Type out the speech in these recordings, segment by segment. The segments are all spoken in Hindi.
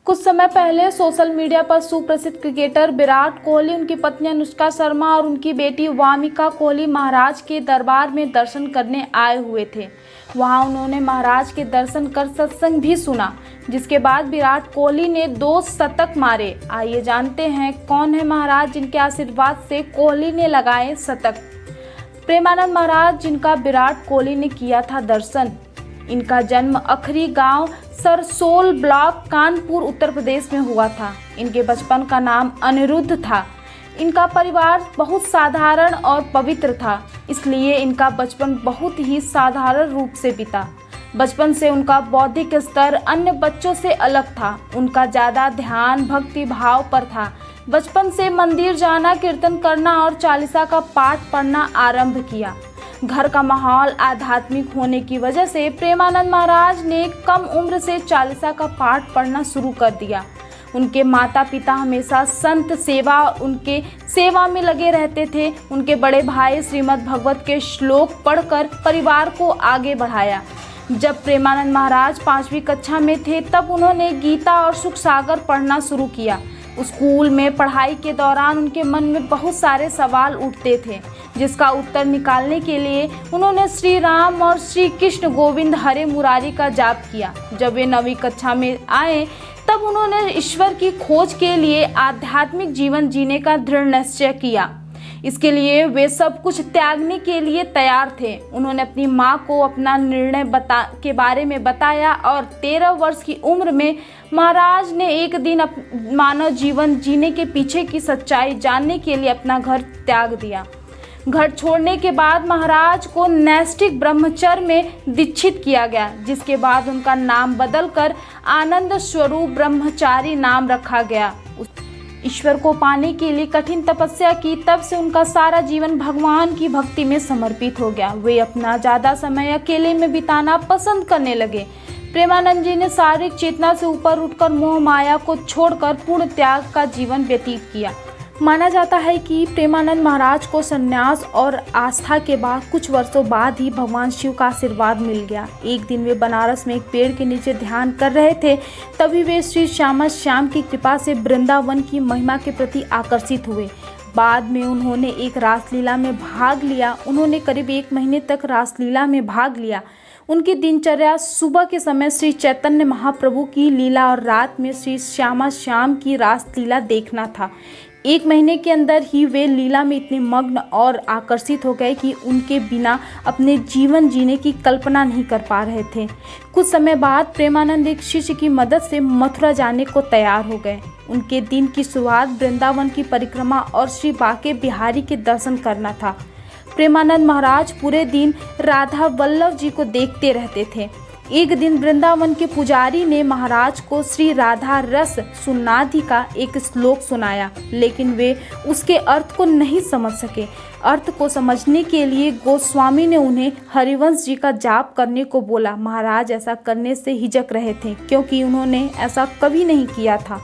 कुछ समय पहले सोशल मीडिया पर सुप्रसिद्ध क्रिकेटर विराट कोहली, उनकी पत्नी अनुष्का शर्मा और उनकी बेटी वामिका कोहली महाराज के दरबार में दर्शन करने आए हुए थे। वहां उन्होंने महाराज के दर्शन कर सत्संग भी सुना, जिसके बाद विराट कोहली ने 2 शतक मारे। आइए जानते हैं कौन है महाराज जिनके आशीर्वाद से कोहली ने लगाए शतक। प्रेमानंद महाराज, जिनका विराट कोहली ने किया था दर्शन। इनका जन्म अखरी गांव सरसोल ब्लॉक कानपुर उत्तर प्रदेश में हुआ था। इनके बचपन का नाम अनिरुद्ध था। इनका परिवार बहुत साधारण और पवित्र था, इसलिए इनका बचपन बहुत ही साधारण रूप से बीता। बचपन से उनका बौद्धिक स्तर अन्य बच्चों से अलग था। उनका ज़्यादा ध्यान भक्ति भाव पर था। बचपन से मंदिर जाना, कीर्तन करना और चालीसा का पाठ पढ़ना आरंभ किया। घर का माहौल आध्यात्मिक होने की वजह से प्रेमानंद महाराज ने कम उम्र से चालीसा का पाठ पढ़ना शुरू कर दिया। उनके माता पिता हमेशा संत सेवा, उनके सेवा में लगे रहते थे। उनके बड़े भाई श्रीमद् भागवत के श्लोक पढ़कर परिवार को आगे बढ़ाया। जब प्रेमानंद महाराज 5वीं कक्षा में थे, तब उन्होंने गीता और सुख सागर पढ़ना शुरू किया। स्कूल में पढ़ाई के दौरान उनके मन में बहुत सारे सवाल उठते थे, जिसका उत्तर निकालने के लिए उन्होंने श्री राम और श्री कृष्ण गोविंद हरे मुरारी का जाप किया। जब वे 9वीं कक्षा में आए, तब उन्होंने ईश्वर की खोज के लिए आध्यात्मिक जीवन जीने का दृढ़ निश्चय किया। इसके लिए वे सब कुछ त्यागने के लिए तैयार थे। उन्होंने अपनी माँ को अपना निर्णय के बारे में बताया और 13 वर्ष की उम्र में महाराज ने एक दिन मानव जीवन जीने के पीछे की सच्चाई जानने के लिए अपना घर त्याग दिया। घर छोड़ने के बाद महाराज को नैष्ठिक ब्रह्मचर्य में दीक्षित किया गया, जिसके बाद उनका नाम बदलकर आनंद स्वरूप ब्रह्मचारी नाम रखा गया। ईश्वर को पाने के लिए कठिन तपस्या की, तब से उनका सारा जीवन भगवान की भक्ति में समर्पित हो गया। वे अपना ज़्यादा समय अकेले में बिताना पसंद करने लगे। प्रेमानंद जी ने शारीरिक चेतना से ऊपर उठकर मोह माया को छोड़कर पूर्ण त्याग का जीवन व्यतीत किया। माना जाता है कि प्रेमानंद महाराज को संन्यास और आस्था के बाद कुछ वर्षों बाद ही भगवान शिव का आशीर्वाद मिल गया। एक दिन वे बनारस में एक पेड़ के नीचे ध्यान कर रहे थे, तभी वे श्री श्यामा श्याम की कृपा से वृंदावन की महिमा के प्रति आकर्षित हुए। बाद में उन्होंने एक रासलीला में भाग लिया। उन्होंने करीब 1 महीने तक रासलीला में भाग लिया। उनकी दिनचर्या सुबह के समय श्री चैतन्य महाप्रभु की लीला और रात में श्री श्यामा श्याम की रासलीला देखना था। 1 महीने के अंदर ही वे लीला में इतने मग्न और आकर्षित हो गए कि उनके बिना अपने जीवन जीने की कल्पना नहीं कर पा रहे थे। कुछ समय बाद प्रेमानंद एक शिष्य की मदद से मथुरा जाने को तैयार हो गए। उनके दिन की शुरुआत वृंदावन की परिक्रमा और श्री बांके बिहारी के दर्शन करना था। प्रेमानंद महाराज पूरे दिन राधा वल्लभ जी को देखते रहते थे। एक दिन वृंदावन के पुजारी ने महाराज को श्री राधा रस सुन्नाधि का एक श्लोक सुनाया, लेकिन वे उसके अर्थ को नहीं समझ सके। अर्थ को समझने के लिए गोस्वामी ने उन्हें हरिवंश जी का जाप करने को बोला। महाराज ऐसा करने से हिचक रहे थे, क्योंकि उन्होंने ऐसा कभी नहीं किया था।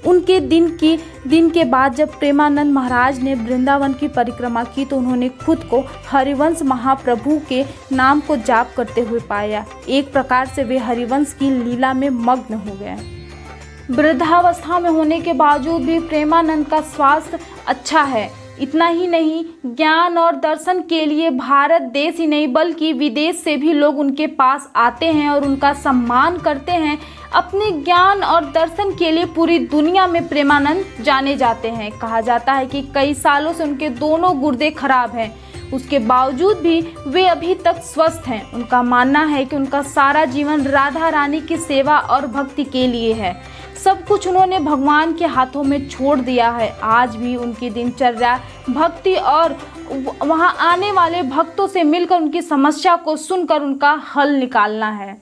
उनके दिन के बाद जब प्रेमानंद महाराज ने वृंदावन की परिक्रमा की, तो उन्होंने खुद को हरिवंश महाप्रभु के नाम को जाप करते हुए पाया। एक प्रकार से वे हरिवंश की लीला में मग्न हो गए। वृद्धावस्था में होने के बावजूद भी प्रेमानंद का स्वास्थ्य अच्छा है। इतना ही नहीं, ज्ञान और दर्शन के लिए भारत देश ही नहीं बल्कि विदेश से भी लोग उनके पास आते हैं और उनका सम्मान करते हैं। अपने ज्ञान और दर्शन के लिए पूरी दुनिया में प्रेमानंद जाने जाते हैं। कहा जाता है कि कई सालों से उनके दोनों गुर्दे खराब हैं, उसके बावजूद भी वे अभी तक स्वस्थ हैं। उनका मानना है कि उनका सारा जीवन राधा रानी की सेवा और भक्ति के लिए है। सब कुछ उन्होंने भगवान के हाथों में छोड़ दिया है। आज भी उनकी दिनचर्या भक्ति और वहां आने वाले भक्तों से मिलकर उनकी समस्या को सुनकर उनका हल निकालना है।